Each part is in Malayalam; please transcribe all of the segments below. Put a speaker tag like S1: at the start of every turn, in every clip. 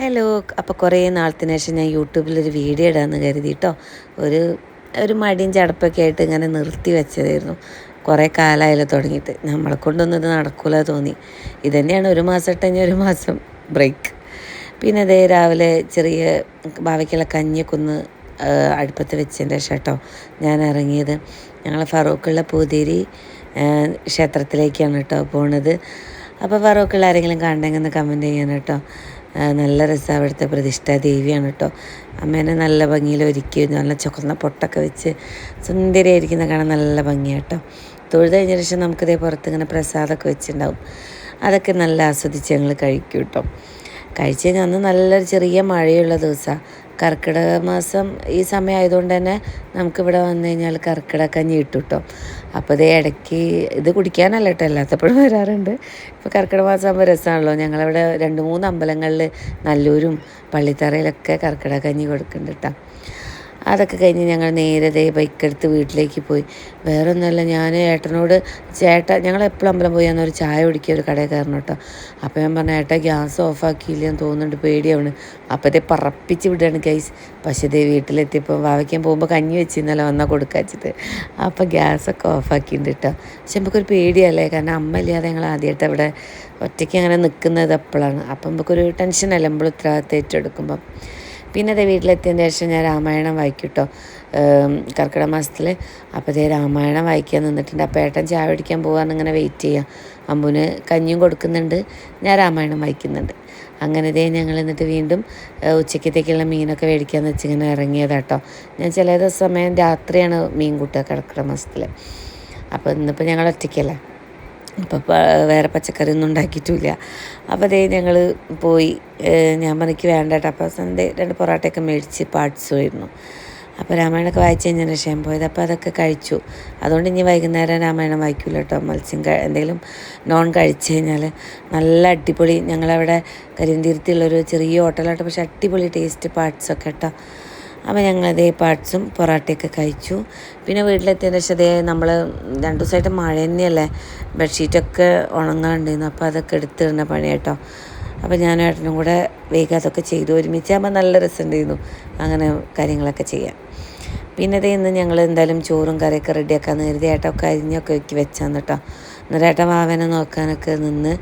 S1: ഹലോ. അപ്പോൾ കുറേ നാളത്തിന് ശേഷം ഞാൻ യൂട്യൂബിലൊരു വീഡിയോ ഇടാമെന്ന് കരുതി കേട്ടോ. ഒരു മടിയും ചടപ്പൊക്കെ ആയിട്ട് ഇങ്ങനെ നിർത്തി വെച്ചതായിരുന്നു. കുറേ കാലമായാലും തുടങ്ങിയിട്ട് നമ്മളെ കൊണ്ടൊന്നും ഇത് നടക്കില്ല തോന്നി. ഇതുതന്നെയാണ് ഒരു മാസം ഇട്ടുകഴിഞ്ഞാൽ ഒരു മാസം ബ്രേക്ക്. പിന്നെ അതേ രാവിലെ ചെറിയ ഭാവിക്കുള്ള കഞ്ഞിയൊക്കെ ഒന്ന് അടുപ്പത്ത് വെച്ചതിൻ്റെ ശേഷം കേട്ടോ ഞാൻ ഇറങ്ങിയത്. ഞങ്ങൾ ഫറൂഖുള്ള പൂതേരി ക്ഷേത്രത്തിലേക്കാണ് കേട്ടോ പോണത്. അപ്പോൾ ഫറൂഖുള്ള ആരെങ്കിലും കണ്ടെങ്കിൽ ഒന്ന് കമൻറ്റ് ചെയ്യാൻ കേട്ടോ. നല്ല രസമാണ്. അവിടുത്തെ പ്രതിഷ്ഠാ ദേവിയാണ് കേട്ടോ. അമ്മേനെ നല്ല ഭംഗിയിൽ ഒരുക്കി നല്ല ചുവന്ന പൊട്ടൊക്കെ വെച്ച് സുന്ദരിയായിരിക്കുന്ന കാണാൻ നല്ല ഭംഗിയാണ് കേട്ടോ. തൊഴുത് കഴിഞ്ഞ ശേഷം നമുക്കിതേ പുറത്ത് ഇങ്ങനെ പ്രസാദമൊക്കെ വെച്ചിട്ടുണ്ടാവും. അതൊക്കെ നല്ല ആസ്വദിച്ച് ഞങ്ങൾ കഴിക്കും കേട്ടോ. കഴിച്ച് കഴിഞ്ഞാൽ അന്ന് നല്ലൊരു ചെറിയ മഴയുള്ള ദിവസമാണ്. കർക്കിടക മാസം ഈ സമയം ആയതുകൊണ്ട് തന്നെ നമുക്കിവിടെ വന്നു കഴിഞ്ഞാൽ കർക്കിടക കഞ്ഞി കിട്ടും കേട്ടോ. അപ്പോൾ ഇതേ ഇടയ്ക്ക് ഇത് കുടിക്കാനല്ല കേട്ടോ, എല്ലാത്തപ്പോഴും വരാറുണ്ട്. ഇപ്പോൾ കർക്കിടക മാസം ആകുമ്പോൾ രസമാണല്ലോ. ഞങ്ങളവിടെ 2-3 അമ്പലങ്ങളിൽ നല്ലൂരും പള്ളിത്തറയിലൊക്കെ കർക്കിടക കഞ്ഞി കൊടുക്കുന്നുണ്ട് കേട്ടോ. അതൊക്കെ കഴിഞ്ഞ് ഞങ്ങൾ നേരെ ബൈക്കെടുത്ത് വീട്ടിലേക്ക് പോയി. വേറെ ഒന്നുമല്ല, ഞാൻ ഏട്ടനോട് ഞങ്ങൾ എപ്പോഴും അമ്പലം പോയി ഒരു ചായ കുടിക്കുക ഒരു കടയിൽ കയറണം കേട്ടോ. അപ്പോൾ ഞാൻ പറഞ്ഞു, ഏട്ടാ ഗ്യാസ് ഓഫാക്കിയില്ലെന്ന് തോന്നുന്നുണ്ട്, പേടിയാവണ്. അപ്പോഴത്തെ പറപ്പിച്ച് വിടുകയാണ് ഗൈസ്. പക്ഷേ വീട്ടിലെത്തിയപ്പോൾ വാവയ്ക്കാൻ പോകുമ്പോൾ കഞ്ഞി വെച്ചിരുന്നല്ലോ വന്നാൽ കൊടുക്കാച്ചിട്ട്. അപ്പോൾ ഗ്യാസൊക്കെ ഓഫാക്കിയിട്ടുണ്ട് കേട്ടോ. പക്ഷെ നമുക്കൊരു പേടിയല്ലേ, കാരണം അമ്മ ഇല്ലാതെ ഞങ്ങൾ ആദ്യമായിട്ട് അവിടെ ഒറ്റയ്ക്ക് അങ്ങനെ നിൽക്കുന്നത് എപ്പോഴാണ്. അപ്പം നമുക്കൊരു ടെൻഷനല്ലേ നമ്മൾ ഉത്തരവാദിത്തം ഏറ്റെടുക്കുമ്പം. പിന്നെ അതേ വീട്ടിലെത്തിയതിന് ശേഷം ഞാൻ രാമായണം വായിക്കും കേട്ടോ കർക്കിടക മാസത്തിൽ. അപ്പോൾ അതേ രാമായണം വായിക്കാൻ നിന്നിട്ടുണ്ട്. അപ്പോൾ ഏട്ടൻ ചായ പിടിക്കാൻ പോകാമെന്ന് ഇങ്ങനെ വെയിറ്റ് ചെയ്യാം. അമ്പുന് കഞ്ഞിയും കൊടുക്കുന്നുണ്ട്, ഞാൻ രാമായണം വായിക്കുന്നുണ്ട്. അങ്ങനെ ഇതേ ഞങ്ങൾ എന്നിട്ട് വീണ്ടും ഉച്ചക്കത്തേക്കുള്ള മീനൊക്കെ മേടിക്കാമെന്ന് വെച്ച് ഇങ്ങനെ ഇറങ്ങിയതാട്ടോ. ഞാൻ ചില സമയം രാത്രിയാണ് മീൻ കൂട്ടുക കർക്കിടക മാസത്തിൽ. അപ്പോൾ ഇന്നിപ്പോൾ ഞങ്ങൾ ഒറ്റയ്ക്കല്ലേ, അപ്പോൾ വേറെ പച്ചക്കറിയൊന്നും ഉണ്ടാക്കിയിട്ടില്ല. അപ്പോൾ അതേ ഞങ്ങൾ പോയി. ഞാൻ എനിക്ക് വേണ്ട കേട്ടോ. അപ്പോൾ സൺഡേ 2 പൊറോട്ടയൊക്കെ മേടിച്ച് പാർട്സുമായിരുന്നു. അപ്പോൾ രാമായണമൊക്കെ വായിച്ച് കഴിഞ്ഞാൽ ശേഷം പോയത്. അപ്പോൾ അതൊക്കെ കഴിച്ചു. അതുകൊണ്ട് ഇനി വൈകുന്നേരം രാമായണം വായിക്കില്ല കേട്ടോ. മത്സ്യം എന്തെങ്കിലും നോൺ കഴിച്ച് കഴിഞ്ഞാൽ നല്ല അടിപൊളി. ഞങ്ങളവിടെ കരിന്തിരുത്തിയുള്ളൊരു ചെറിയ ഹോട്ടലാട്ടോ, പക്ഷേ അടിപൊളി ടേസ്റ്റ് പാർട്സൊക്കെ കേട്ടോ. അപ്പോൾ ഞങ്ങളതേ പാർട്സും പൊറോട്ടയൊക്കെ കഴിച്ചു. പിന്നെ വീട്ടിലെത്തിയതിന് ശേഷം നമ്മൾ 2 ദിവസമായിട്ട് മഴ തന്നെയല്ലേ, ബെഡ്ഷീറ്റൊക്കെ ഉണങ്ങാണ്ടിരുന്നു. അപ്പോൾ അതൊക്കെ എടുത്തിടുന്ന പണി കേട്ടോ. അപ്പോൾ ഞാനും ഏട്ടനും കൂടെ വേഗം അതൊക്കെ ചെയ്തു. ഒരുമിച്ചാകുമ്പോൾ നല്ല രസമുണ്ടായിരുന്നു അങ്ങനെ കാര്യങ്ങളൊക്കെ ചെയ്യാൻ. പിന്നെ ഇന്ന് ഞങ്ങൾ എന്തായാലും ചോറും കറിയൊക്കെ റെഡിയാക്കാമെന്ന് കരുതി. ഏട്ടൊക്കെ അരിഞ്ഞൊക്കെ വെച്ചാന്ന് കേട്ടോ. എന്നിട്ട് ഏട്ടൻ വാവനെ നോക്കാനൊക്കെ നിന്ന്.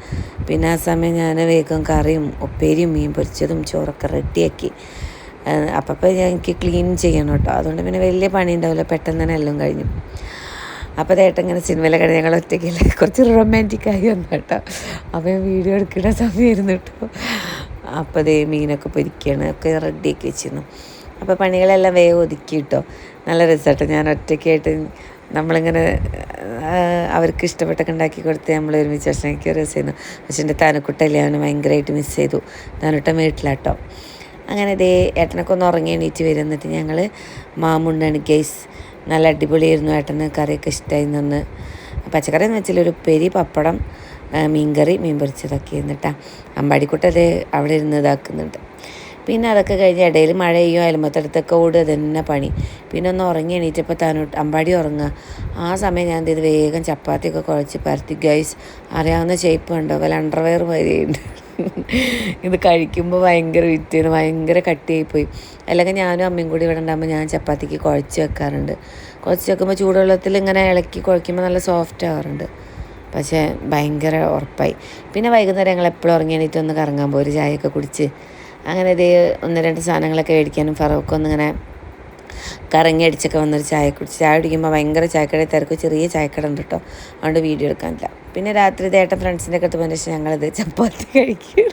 S1: പിന്നെ ആ സമയം ഞാൻ വേഗം കറിയും ഉപ്പേരിയും മീൻ പൊരിച്ചതും ചോറൊക്കെ റെഡിയാക്കി. അപ്പോൾ എനിക്ക് ക്ലീൻ ചെയ്യണം കേട്ടോ. അതുകൊണ്ട് പിന്നെ വലിയ പണി ഉണ്ടാവില്ല, പെട്ടെന്ന് തന്നെ എല്ലാം കഴിഞ്ഞു. അപ്പോൾ ഏട്ടൻ ഇങ്ങനെ സിനിമയിലെ കഴിഞ്ഞ് ഞങ്ങൾ ഒറ്റയ്ക്കല്ലേ കുറച്ച് റൊമാൻറ്റിക്കായി വന്നു കേട്ടോ. അപ്പോൾ ഞാൻ വീഡിയോ എടുക്കേണ്ട സമയമായിരുന്നു കേട്ടോ. അപ്പോൾ മീനൊക്കെ പൊരിക്കുകയാണ്, ഒക്കെ റെഡിയാക്കി വെച്ചിരുന്നു. അപ്പോൾ പണികളെല്ലാം വേഗം ഒതുക്കി കേട്ടോ. നല്ല രസമാട്ടോ. ഞാൻ ഒറ്റയ്ക്കായിട്ട് നമ്മളിങ്ങനെ അവർക്ക് ഇഷ്ടപ്പെട്ടൊക്കെ ഉണ്ടാക്കി കൊടുത്ത് നമ്മൾ ഒരുമിച്ച് ഭക്ഷണം എനിക്ക് രസമായിരുന്നു. പക്ഷേ എൻ്റെ തനുക്കുട്ടല്ലേ, അവന് ഭയങ്കരമായിട്ട് മിസ് ചെയ്തു. തനുട്ടൻ വീട്ടിലാട്ടോ. അങ്ങനെ ഏട്ടനൊക്കെ ഒന്ന് ഉറങ്ങി എണീറ്റ് വരും. എന്നിട്ട് ഞങ്ങൾ മാമുണ്ടാണ് ഗൈസ്. നല്ല അടിപൊളിയായിരുന്നു. ഏട്ടന് കറിയൊക്കെ ഇഷ്ടമായി നിന്ന്. പച്ചക്കറി എന്ന് വെച്ചാൽ ഒരു ഉപ്പേരി, പപ്പടം, മീൻകറി, മീൻ പൊരിച്ചതൊക്കെ ഇരുന്നിട്ടാ. അമ്പാടിക്കുട്ട അവിടെ ഇരുന്ന് ഇതാക്കുന്നുണ്ട്. പിന്നെ അതൊക്കെ കഴിഞ്ഞ് ഇടയിൽ മഴ ചെയ്യും, അയൽമത്തടുത്തൊക്കെ ഓടുക തന്നെ പണി. പിന്നെ ഒന്ന് ഉറങ്ങി എണീറ്റപ്പോൾ അമ്പാടി ഉറങ്ങുക. ആ സമയം ഞാൻ വേഗം ചപ്പാത്തിയൊക്കെ കുഴച്ച് പരത്തി ഗൈസ്. അറിയാവുന്ന ഷേപ്പ് ഉണ്ടോ, വല്ല അണ്ടർവെയർ മാതിരിയുണ്ട്. ഇത് കഴിക്കുമ്പോൾ ഭയങ്കര വിറ്റാണ്, ഭയങ്കര കട്ടിയായിപ്പോയി. അല്ലെങ്കിൽ ഞാനും അമ്മയും കൂടി ഇവിടെ ഉണ്ടാകുമ്പോൾ ഞാൻ ചപ്പാത്തിക്ക് കുഴച്ച് വെക്കാറുണ്ട്. കുഴച്ച് വെക്കുമ്പോൾ ചൂടുവെള്ളത്തിൽ ഇങ്ങനെ ഇളക്കി കുഴയ്ക്കുമ്പോൾ നല്ല സോഫ്റ്റ് ആവാറുണ്ട്. പക്ഷേ ഭയങ്കര ഉറപ്പായി. പിന്നെ വൈകുന്നേരം ഞങ്ങൾ എപ്പോഴും ഉറങ്ങി എണീറ്റ് ഒന്ന് കറങ്ങാൻ പോയി, ഒരു ചായയൊക്കെ കുടിച്ച്. അങ്ങനെ 1-2 സാധനങ്ങളൊക്കെ മേടിക്കാനും ഫറൂഖൊന്നിങ്ങനെ കറങ്ങി അടിച്ചൊക്കെ വന്നൊരു ചായ കുടിച്ച്. ചായ കുടിക്കുമ്പോൾ ഭയങ്കര ചായക്കട തിരക്ക്, ചെറിയ ചായക്കട ഉണ്ട് കേട്ടോ. അതുകൊണ്ട് വീഡിയോ എടുക്കാനില്ല. പിന്നെ രാത്രി ഏട്ടൻ ഫ്രണ്ട്സിൻ്റെ ഒക്കെ പോയതിന് ശേഷം ഞങ്ങളിത് ചപ്പാത്തി കഴിക്കും.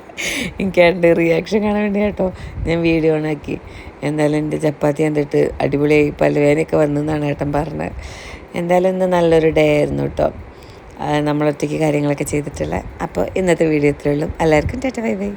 S1: എനിക്ക് എൻ്റെ റിയാക്ഷൻ കാണാൻ വേണ്ടി കേട്ടോ ഞാൻ വീഡിയോ ഓണാക്കി. എന്തായാലും എൻ്റെ ചപ്പാത്തി കണ്ടിട്ട് അടിപൊളിയായി, പല്ലുവേദനയൊക്കെ വന്നെന്നാണ് ഏട്ടൻ പറഞ്ഞത്. എന്തായാലും ഇന്ന് നല്ലൊരു ഡേ ആയിരുന്നു കേട്ടോ. നമ്മളൊറ്റയ്ക്ക് കാര്യങ്ങളൊക്കെ ചെയ്തിട്ടുള്ള. അപ്പോൾ ഇന്നത്തെ വീഡിയോ ഇത്രയേ ഉള്ളൂ. എല്ലാവർക്കും ടാറ്റ ബൈ ബൈ.